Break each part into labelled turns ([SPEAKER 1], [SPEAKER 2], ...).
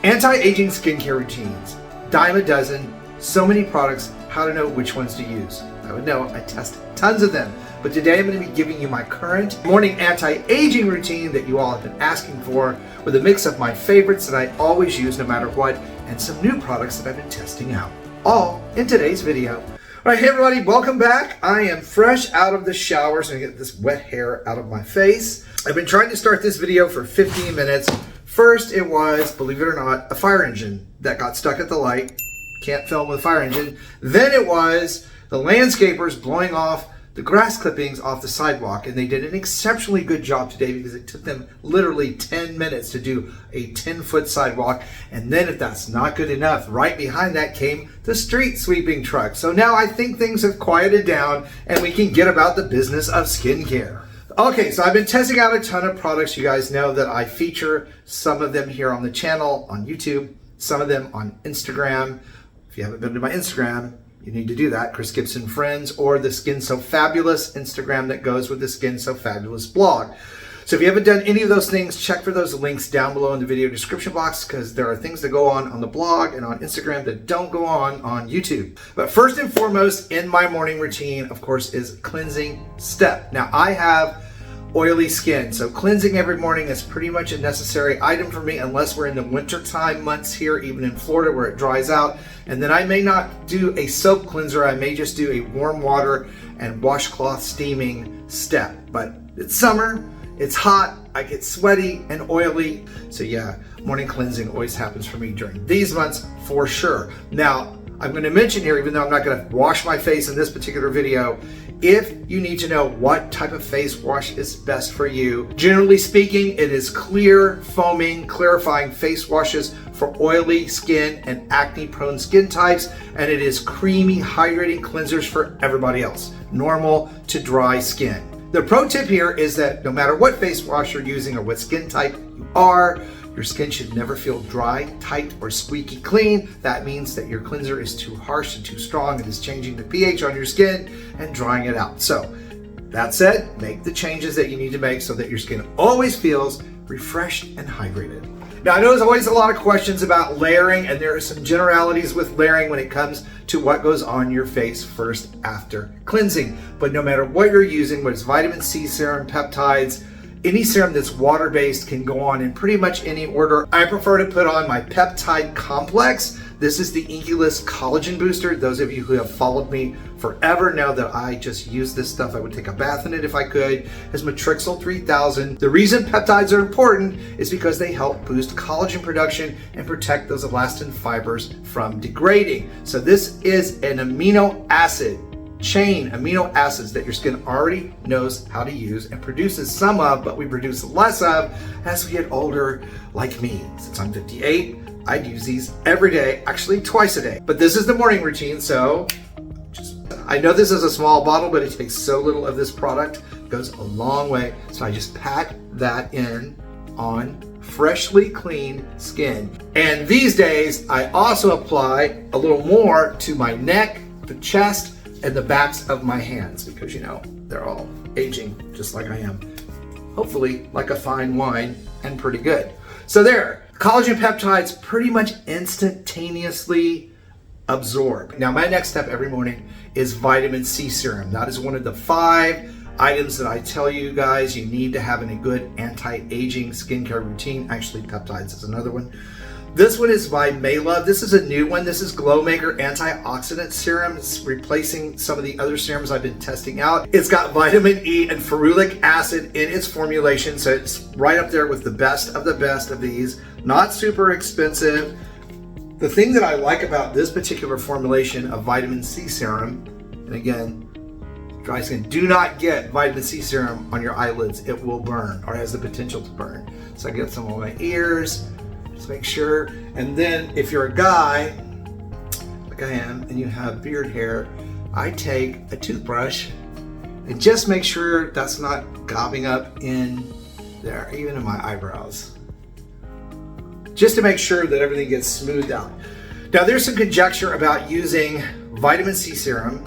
[SPEAKER 1] Anti-aging skincare routines. Dime a dozen, so many products, how to know which ones to use. I would know, I test tons of them. But today I'm going to be giving you my current morning anti-aging routine that you all have been asking for, with a mix of my favorites that I always use no matter what, and some new products that I've been testing out. All in today's video. All right, hey everybody, welcome back. I am fresh out of the shower, so I get this wet hair out of my face. I've been trying to start this video for 15 minutes. First, it was, believe it or not, a fire engine that got stuck at the light. Can't film with a fire engine. Then it was the landscapers blowing off the grass clippings off the sidewalk, and they did an exceptionally good job today because it took them literally 10 minutes to do a 10-foot sidewalk. And then if that's not good enough, right behind that came the street sweeping truck. So now I think things have quieted down and we can get about the business of skincare. Okay, so I've been testing out a ton of products. You guys know that I feature some of them here on the channel, on YouTube, some of them on Instagram. If you haven't been to my Instagram, you need to do that, Chris Gibson Friends, or the Skin So Fabulous Instagram that goes with the Skin So Fabulous blog. So if you haven't done any of those things, check for those links down below in the video description box, because there are things that go on the blog and on Instagram that don't go on YouTube. But first and foremost in my morning routine, of course, is cleansing step. Now I have oily skin, so cleansing every morning is pretty much a necessary item for me, unless we're in the wintertime months here, even in Florida where it dries out. And then I may not do a soap cleanser, I may just do a warm water and washcloth steaming step. But it's summer, it's hot, I get sweaty and oily, so yeah, morning cleansing always happens for me during these months for sure. Now, I'm going to mention here, even though I'm not going to wash my face in this particular video, if you need to know what type of face wash is best for you, generally speaking, it is clear, foaming, clarifying face washes for oily skin and acne-prone skin types, and it is creamy, hydrating cleansers for everybody else, normal to dry skin. The pro tip here is that no matter what face wash you're using or what skin type you are, your skin should never feel dry, tight, or squeaky clean. That means that your cleanser is too harsh and too strong. It is changing the pH on your skin and drying it out. So that said, make the changes that you need to make so that your skin always feels refreshed and hydrated. Now I know there's always a lot of questions about layering, and there are some generalities with layering when it comes to what goes on your face first after cleansing. But no matter what you're using, whether it's vitamin C serum, peptides, any serum that's water-based can go on in pretty much any order. I prefer to put on my peptide complex. This is the Inculus Collagen Booster. Those of you who have followed me forever know that I just use this stuff. I would take a bath in it if I could. It's Matrixyl 3000. The reason peptides are important is because they help boost collagen production and protect those elastin fibers from degrading. So this is an amino acid chain, amino acids that your skin already knows how to use and produces some of, but we produce less of as we get older, like me. Since I'm 58, I'd use these every day, actually twice a day. But this is the morning routine, so I know this is a small bottle, but it takes so little of this product, it goes a long way. So I just pack that in on freshly clean skin. And these days, I also apply a little more to my neck, the chest, and the backs of my hands, because you know, they're all aging just like I am. Hopefully like a fine wine, and pretty good. So there, collagen peptides pretty much instantaneously absorb. Now my next step every morning is vitamin C serum. That is one of the 5 items that I tell you guys you need to have in a good anti-aging skincare routine. Actually, peptides is another one. This one is by Maylove. This is a new one. This is Glow Maker Antioxidant Serum. It's replacing some of the other serums I've been testing out. It's got vitamin E and ferulic acid in its formulation, so it's right up there with the best of these. Not super expensive. The thing that I like about this particular formulation of vitamin C serum, and again, dry skin, do not get vitamin C serum on your eyelids. It will burn, or has the potential to burn. So I get some on my ears, just make sure. And then if you're a guy, like I am, and you have beard hair, I take a toothbrush and just make sure that's not gobbing up in there, even in my eyebrows, just to make sure that everything gets smoothed out. Now there's some conjecture about using vitamin C serum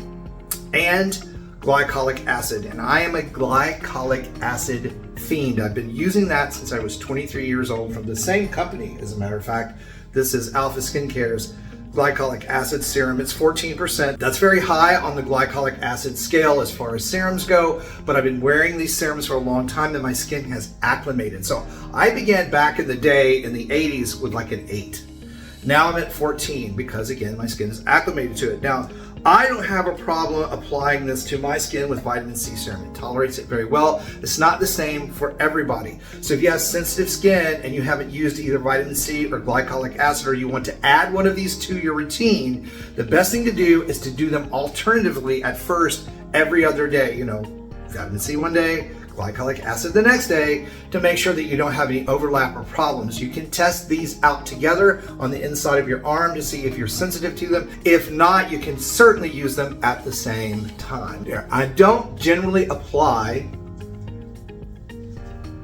[SPEAKER 1] and glycolic acid, and I am a glycolic acid fiend. I've been using that since I was 23 years old from the same company, as a matter of fact. This is Alpha Skincare's glycolic acid serum. It's 14%. That's very high on the glycolic acid scale as far as serums go, but I've been wearing these serums for a long time and my skin has acclimated. So I began back in the day in the 80s with like an 8. Now I'm at 14 because, again, my skin is acclimated to it. Now, I don't have a problem applying this to my skin with vitamin C serum. It tolerates it very well. It's not the same for everybody. So if you have sensitive skin and you haven't used either vitamin C or glycolic acid, or you want to add one of these to your routine, the best thing to do is to do them alternatively at first every other day. You know, vitamin C one day, glycolic acid the next day, to make sure that you don't have any overlap or problems. You can test these out together on the inside of your arm to see if you're sensitive to them. If not, you can certainly use them at the same time. I don't generally apply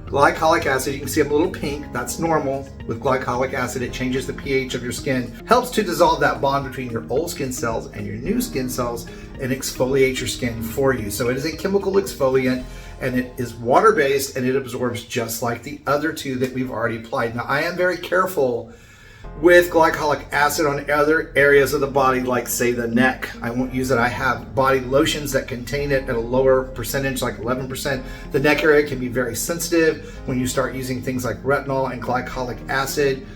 [SPEAKER 1] glycolic acid. You can see I'm a little pink. That's normal. With glycolic acid, it changes the pH of your skin, helps to dissolve that bond between your old skin cells and your new skin cells, and exfoliate your skin for you. So it is a chemical exfoliant, and it is water-based, and it absorbs just like the other two that we've already applied. Now, I am very careful with glycolic acid on other areas of the body, like say the neck. I won't use it. I have body lotions that contain it at a lower percentage, like 11%. The neck area can be very sensitive. When you start using things like retinol and glycolic acid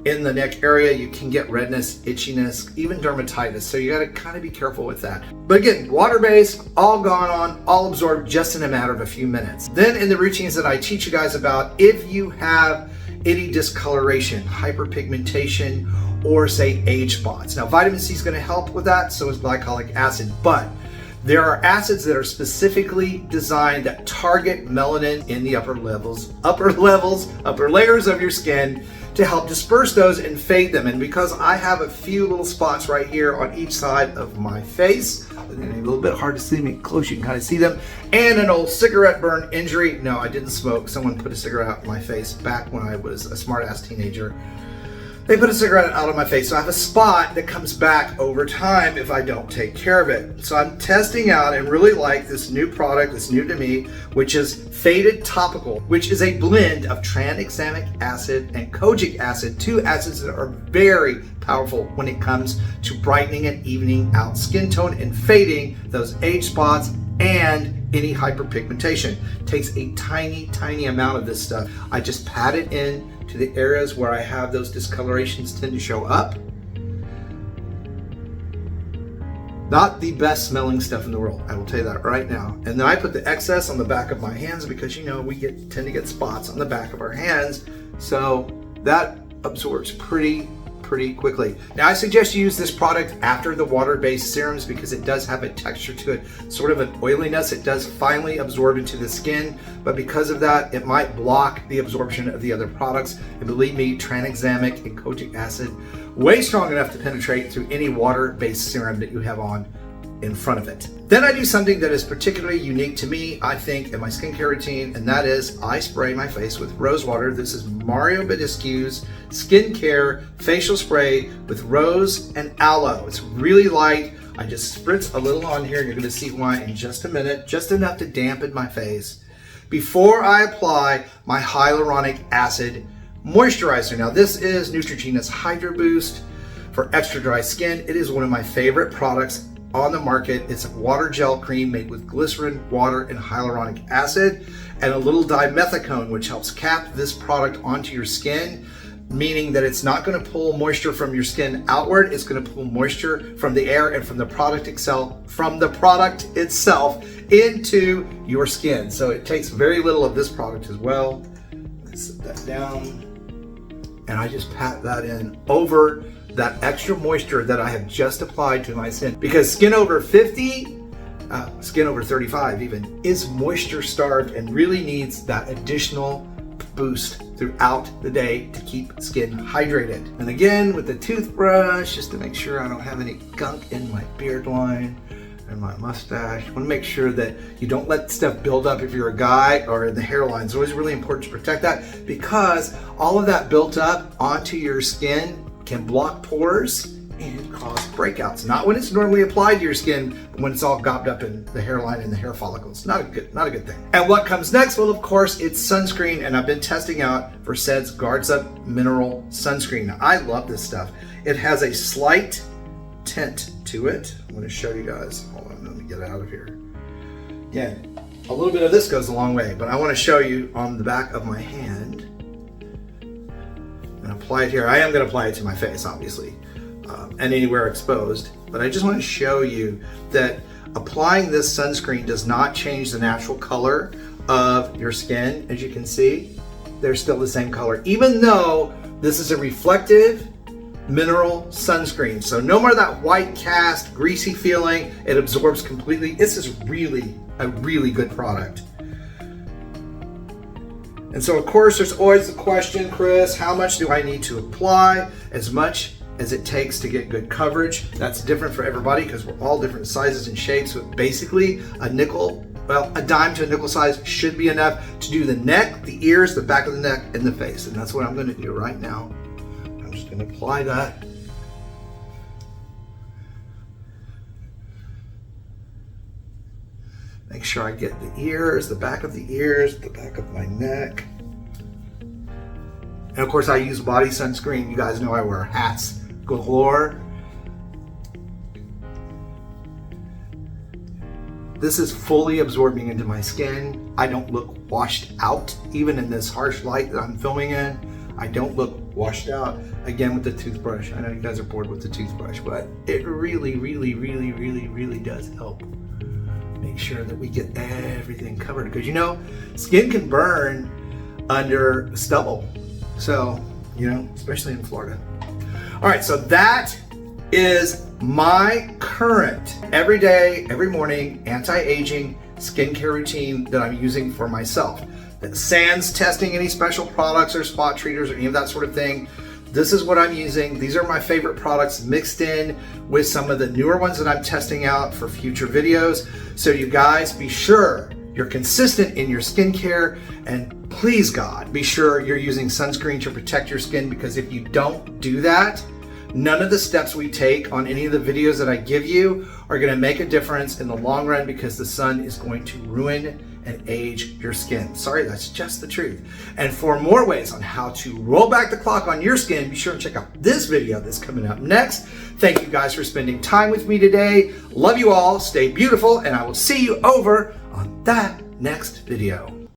[SPEAKER 1] in the neck area, you can get redness, itchiness, even dermatitis. So you gotta kind of be careful with that. But again, water-based, all gone on, all absorbed just in a matter of a few minutes. Then in the routines that I teach you guys about, if you have any discoloration, hyperpigmentation, or say age spots. Now, vitamin C is going to help with that, so is glycolic acid, but there are acids that are specifically designed that target melanin in the upper layers of your skin to help disperse those and fade them. And because I have a few little spots right here on each side of my face, a little bit hard to see me close, you can kind of see them, and an old cigarette burn injury. No, I didn't smoke. Someone put a cigarette out in my face back when I was a smart-ass teenager. They put a cigarette out of my face, so I have a spot that comes back over time if I don't take care of it. So I'm testing out and really like this new product that's new to me, which is Faded Topical, which is a blend of tranexamic acid and kojic acid, two acids that are very powerful when it comes to brightening and evening out skin tone and fading those age spots and any hyperpigmentation. It takes a tiny amount of this stuff. I just pat it in to the areas where I have those discolorations tend to show up. Not the best smelling stuff in the world, I will tell you that right now. And then I put the excess on the back of my hands because, you know, we tend to get spots on the back of our hands. So that absorbs pretty quickly. Now, I suggest you use this product after the water-based serums because it does have a texture to it, sort of an oiliness. It does finally absorb into the skin, but because of that, it might block the absorption of the other products. And believe me, tranexamic and kojic acid, way strong enough to penetrate through any water-based serum that you have on in front of it. Then I do something that is particularly unique to me, I think, in my skincare routine, and that is I spray my face with rose water. This is Mario Badescu's skincare facial spray with rose and aloe. It's really light. I just spritz a little on here. You're gonna see why in just a minute, just enough to dampen my face before I apply my hyaluronic acid moisturizer. Now, this is Neutrogena's Hydro Boost for extra dry skin. It is one of my favorite products on the market. It's a water gel cream made with glycerin, water, and hyaluronic acid, and a little dimethicone, which helps cap this product onto your skin, meaning that it's not going to pull moisture from your skin outward. It's going to pull moisture from the air and from the product itself into your skin. So it takes very little of this product as well. Let's set that down, and I just pat that in over that extra moisture that I have just applied to my skin, because skin over 50, skin over 35 even, is moisture starved and really needs that additional boost throughout the day to keep skin hydrated. And again, with the toothbrush, just to make sure I don't have any gunk in my beard line and my mustache. I want to make sure that you don't let stuff build up if you're a guy, or in the hairline. It's always really important to protect that, because all of that built up onto your skin can block pores and cause breakouts. Not when it's normally applied to your skin, but when it's all gobbed up in the hairline and the hair follicles. Not a good thing. And what comes next? Well, of course, it's sunscreen, and I've been testing out Versed's Guards Up Mineral Sunscreen. Now, I love this stuff. It has a slight tint to it. I'm going to show you guys. Hold on, let me get out of here. Again, a little bit of this goes a long way, but I want to show you on the back of my hand. And apply it here. I am going to apply it to my face, obviously, and anywhere exposed. But I just want to show you that applying this sunscreen does not change the natural color of your skin. As you can see, they're still the same color, even though this is a reflective mineral sunscreen. So no more that white cast, greasy feeling. It absorbs completely. This is really a really good product. And so, of course, there's always the question, Chris, how much do I need to apply? As much as it takes to get good coverage. That's different for everybody because we're all different sizes and shapes. But basically, a dime to a nickel size should be enough to do the neck, the ears, the back of the neck, and the face. And that's what I'm going to do right now. I'm just going to apply that. Make sure I get the ears, the back of the ears, the back of my neck. And of course I use body sunscreen. You guys know I wear hats galore. This is fully absorbing into my skin. I don't look washed out, even in this harsh light that I'm filming in. I don't look washed out. Again, with the toothbrush. I know you guys are bored with the toothbrush, but it really, really, really, really, really does help. Make sure that we get everything covered because you know, skin can burn under stubble. So, you know, especially in Florida. All right, so that is my current everyday, every morning anti-aging skincare routine that I'm using for myself. That sans testing any special products or spot treaters or any of that sort of thing. This is what I'm using. These are my favorite products mixed in with some of the newer ones that I'm testing out for future videos. So you guys be sure you're consistent in your skincare, and please God, be sure you're using sunscreen to protect your skin, because if you don't do that, none of the steps we take on any of the videos that I give you are gonna make a difference in the long run, because the sun is going to ruin and age your skin. Sorry, that's just the truth. And for more ways on how to roll back the clock on your skin, be sure to check out this video that's coming up next. Thank you guys for spending time with me today. Love you all, stay beautiful, and I will see you over on that next video.